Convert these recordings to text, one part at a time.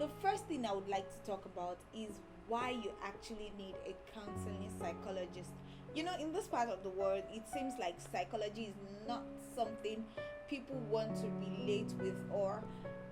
The first thing I would like to talk about is why you actually need a counseling psychologist. In this part of the world, it seems like psychology is not something people want to relate with, or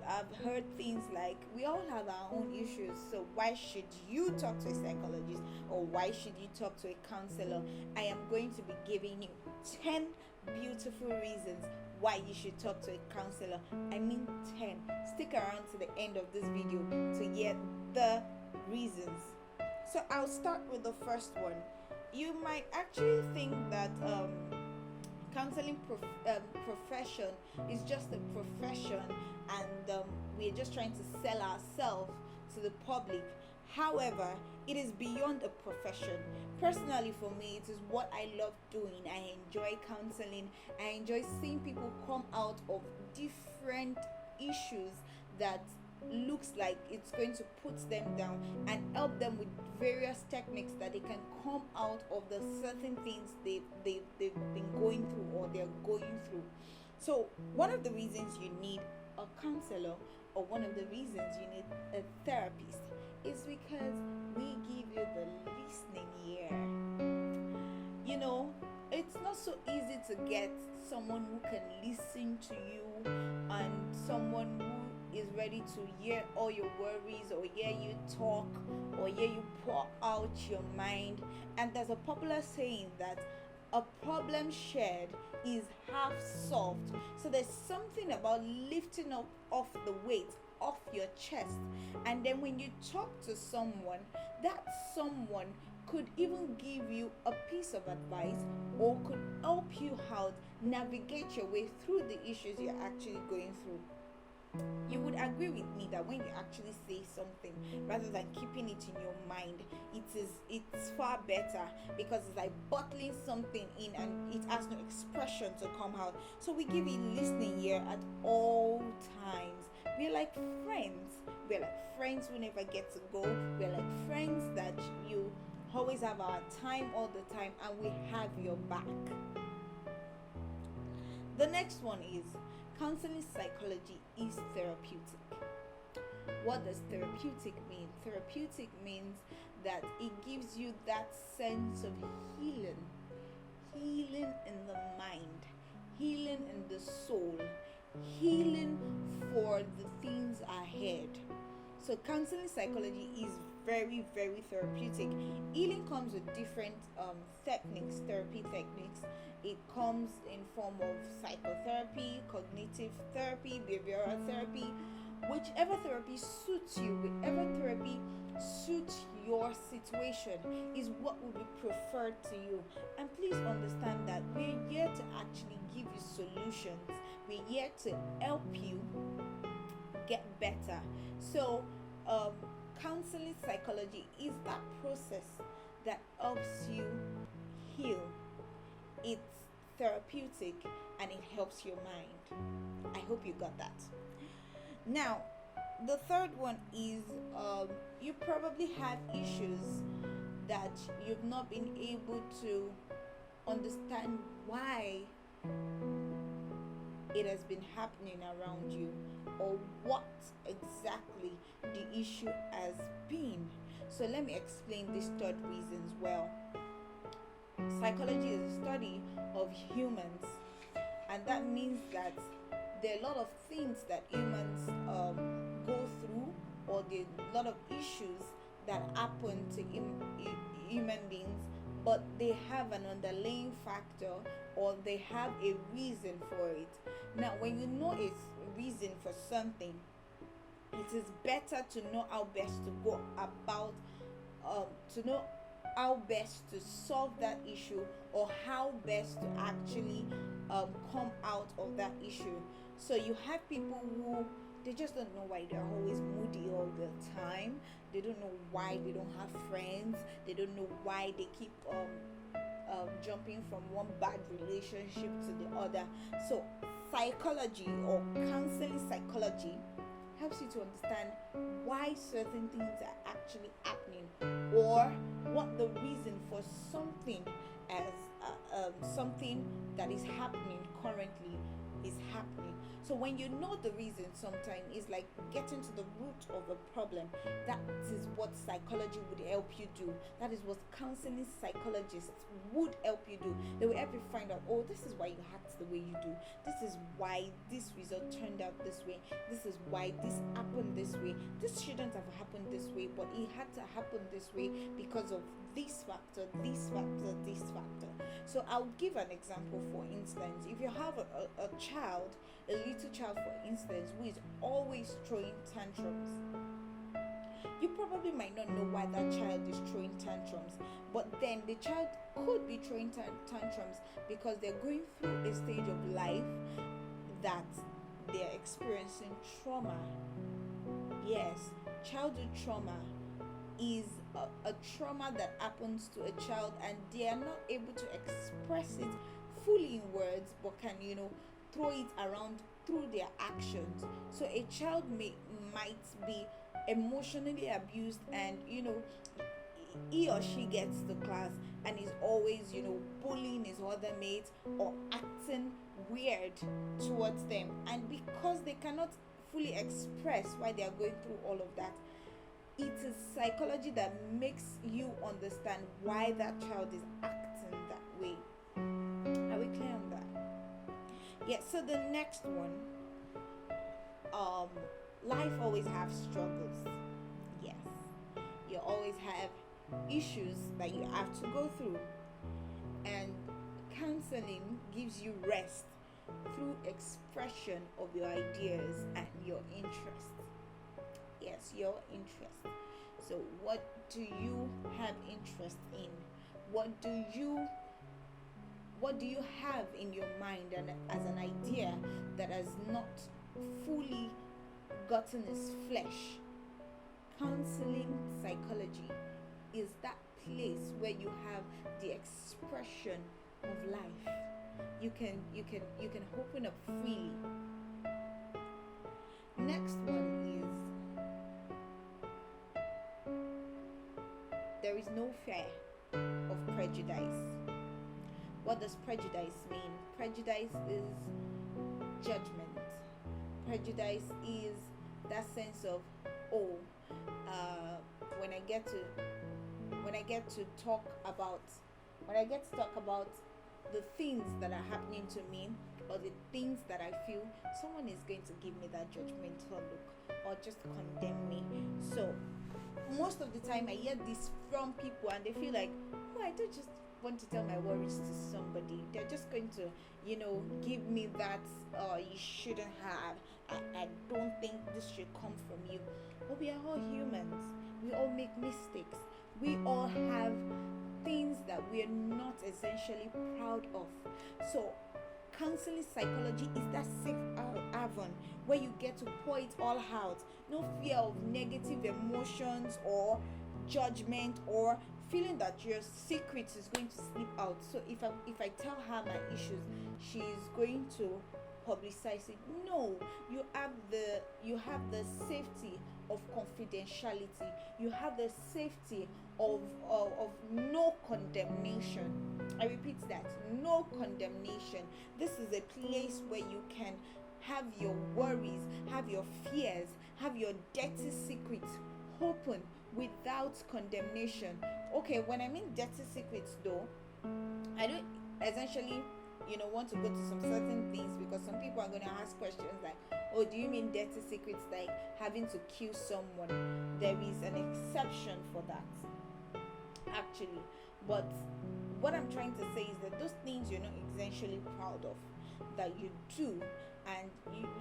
I've heard things like we all have our own issues, so why should you talk to a psychologist, or why should you talk to a counselor? I am going to be giving you 10 beautiful reasons why you should talk to a counselor. I mean 10. Stick around to the end of this video to hear the reasons. So I'll start with the first one. You might actually think that counseling profession is just a profession, and we're just trying to sell ourselves to the public. However, it is beyond a profession. Personally, for me, it is what I love doing. I enjoy counseling. I enjoy seeing people come out of different issues that looks like it's going to put them down, and help them with various techniques that they can come out of the certain things they've been going through, or they're going through. So one of the reasons you need a counselor, or one of the reasons you need a therapist, is because we give you the listening ear. It's not so easy to get someone who can listen to you, and someone who is ready to hear all your worries, or hear you talk, or hear you pour out your mind. And there's a popular saying that a problem shared is half solved. So there's something about lifting up off the weight off your chest, and then when you talk to someone, that someone could even give you a piece of advice, or could help you out navigate your way through the issues you're actually going through. You would agree with me that when you actually say something, rather than keeping it in your mind, it's far better, because it's like bottling something in and it has no expression to come out. So we give you listening here at all times. We're like friends. We're like friends who never get to go. We're like friends that you always have our time all the time, and we have your back. The next one is counseling psychology is therapeutic. What does therapeutic mean? Therapeutic means that it gives you that sense of healing in the mind, healing in the soul, healing for the things ahead. So counseling psychology is very, very therapeutic. Healing comes with different therapy techniques. It comes in form of psychotherapy, cognitive therapy, behavioral therapy. Whichever therapy suits you, whichever therapy suits your situation is what will be preferred to you. And please understand that we're here to actually give you solutions. We're here to help you get better. So counseling psychology is that process that helps you heal. It's therapeutic, and it helps your mind. I hope you got that. Now, the third one is you probably have issues that you've not been able to understand why it has been happening around you, or what exactly the issue has been. So let me explain this third reasons well. Psychology is a study of humans, and that means that there are a lot of things that humans go through, or there are a lot of issues that happen to human beings, but they have an underlying factor, or they have a reason for it. Now, when you know a reason for something, it is better to know how best to go about, to know how best to solve that issue, or how best to actually come out of that issue. So you have people who they just don't know why they're always moody all the time. They don't know why they don't have friends. They don't know why they keep jumping from one bad relationship to the other. So psychology, or counseling psychology, helps you to understand why certain things are actually happening, or what the reason for something as something that is happening currently is happening. So when you know the reason, sometimes it's like getting to the root of a problem. That is what psychology would help you do. That is what counseling psychologists would help you do. They will help you find out, oh, this is why you act the way you do. This is why this result turned out this way. This is why this happened this way. This shouldn't have happened this way, but it had to happen this way because of this factor, this factor, this factor. So I'll give an example. For instance, if you have a child, a little child for instance, who is always throwing tantrums, you probably might not know why that child is throwing tantrums, but then the child could be throwing tantrums because they're going through a stage of life that they're experiencing trauma. Yes, childhood trauma is a trauma that happens to a child, and they are not able to express it fully in words, but can throw it around through their actions. So a child might be emotionally abused, and he or she gets to class and is always bullying his other mates or acting weird towards them, and because they cannot fully express why they are going through all of that, it is psychology that makes you understand why that child is acting that way. Are we clear on that? Yeah, so the next one, life always have struggles. Yes, you always have issues that you have to go through, and counseling gives you rest through expression of your ideas and your interests. Yes, your interest. So what do you have interest in? What do you have in your mind and as an idea that has not fully gotten its flesh? Counseling psychology is that place where you have the expression of life. You can open up freely. Next one is, there is no fear of prejudice. What does prejudice mean? Prejudice is judgment. Prejudice is that sense of, when I get to talk about the things that are happening to me, or the things that I feel, someone is going to give me that judgmental look or just condemn me. So most of the time I hear this from people, and they feel like, I don't just want to tell my worries to somebody. They're just going to give me that, you shouldn't have, I don't think this should come from you. But we are all humans. We all make mistakes. We all have things that we are not essentially proud of. So counseling psychology is that safe haven where you get to pour it all out. No fear of negative emotions or judgment or feeling that your secret is going to slip out. So if I tell her my issues, she's going to publicize it. No, you have the safety of confidentiality. You have the safety of no condemnation. I repeat that, no condemnation. This is a place where you can have your worries, have your fears, have your dirty secrets open without condemnation. Okay, when I mean dirty secrets though, I don't essentially want to go to some certain things, because some people are going to ask questions like, oh, do you mean dirty secrets like having to kill someone? There is an exception for that, actually. But what I'm trying to say is that those things you're not essentially proud of, that you do, and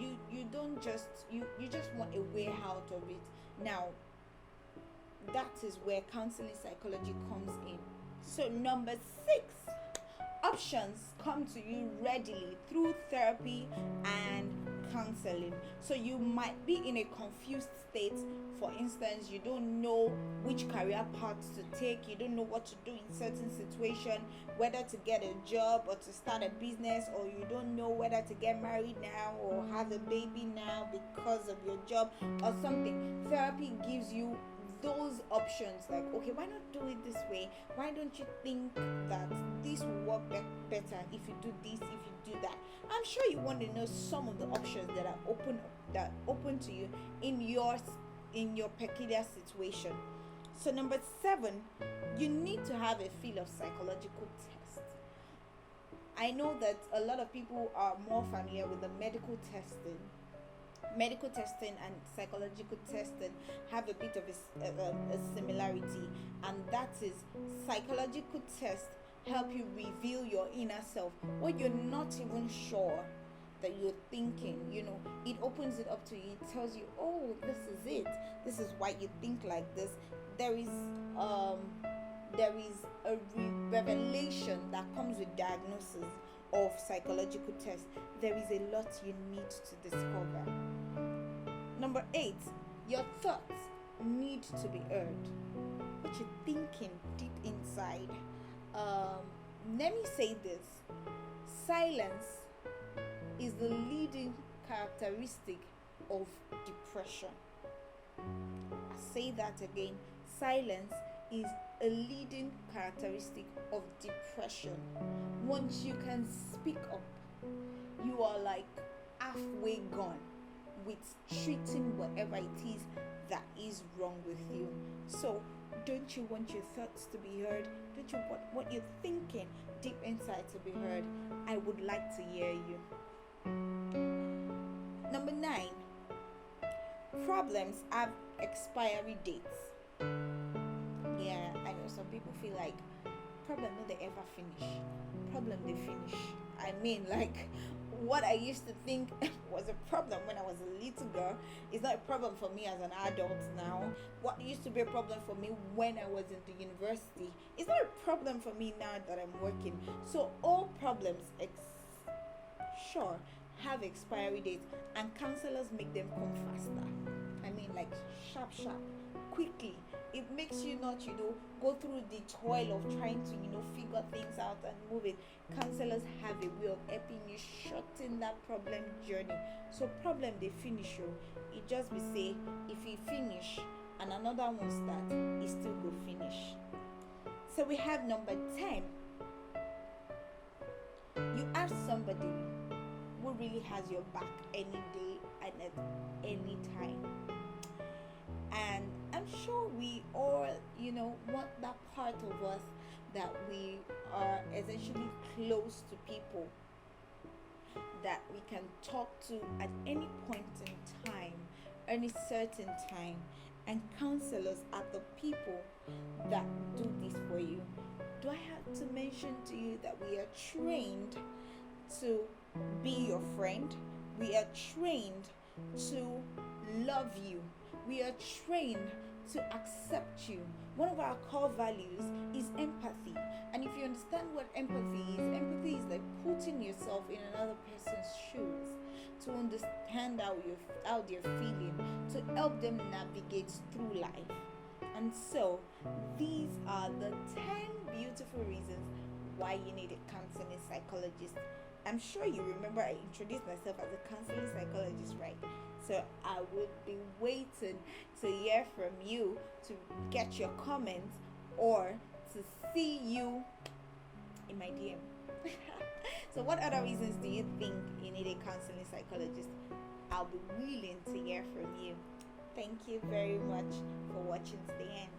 you don't just you just want a way out of it. Now that is where counseling psychology comes in. So number 6, options come to you readily through therapy and counseling. So you might be in a confused state. For instance, you don't know which career path to take, you don't know what to do in certain situation, whether to get a job or to start a business, or you don't know whether to get married now or have a baby now because of your job or something. Therapy gives you those options, like, okay, why not do it this way? Why don't you think that this will work better if you do this, if you do that? I'm sure you want to know some of the options that are open to you in your peculiar situation. So number 7, you need to have a feel of psychological test. I know that a lot of people are more familiar with the medical testing. Medical testing and psychological testing have a bit of a similarity, and that is, psychological tests help you reveal your inner self, what you're not even sure that you're thinking. It opens it up to you. It tells you, oh, this is it, this is why you think like this. There is a revelation that comes with diagnosis of psychological tests. There is a lot you need to discover. Number 8, your thoughts need to be heard. What you're thinking deep inside. Let me say this: silence is the leading characteristic of depression. I say that again: silence is a leading characteristic of depression. Once you can speak up, you are like halfway gone with treating whatever it is that is wrong with you. So, don't you want your thoughts to be heard? Don't you want what you're thinking deep inside to be heard? I would like to hear you. Number 9, problems have expiry dates. Yeah, I know some people feel like problem no they ever finish. Problem they finish. I mean, like, what I used to think was a problem when I was a little girl is not a problem for me as an adult now. What used to be a problem for me when I was in the university is not a problem for me now that I'm working. So all problems sure have expiry dates, and counselors make them come faster. I mean, like, sharp, quickly. It makes you not, go through the toil of trying to, figure things out and move it. Counselors have a way of helping you shorten that problem journey. So problem they finish you. It just be say, if you finish and another one start, it still go finish. So we have number 10. You have somebody who really has your back any day and at any time. And I'm sure we all, want that part of us that we are essentially close to people that we can talk to at any point in time, any certain time. And counselors are the people that do this for you. Do I have to mention to you that we are trained to be your friend? We are trained to love you. We are trained to accept you. One of our core values is empathy. And if you understand what empathy is like putting yourself in another person's shoes to understand how they're feeling, to help them navigate through life. And so, these are the 10 beautiful reasons why you need a counseling psychologist. I'm sure you remember I introduced myself as a counseling psychologist, right? So I would be waiting to hear from you, to get your comments, or to see you in my DM. So what other reasons do you think you need a counseling psychologist? I'll be willing to hear from you. Thank you very much for watching to the end.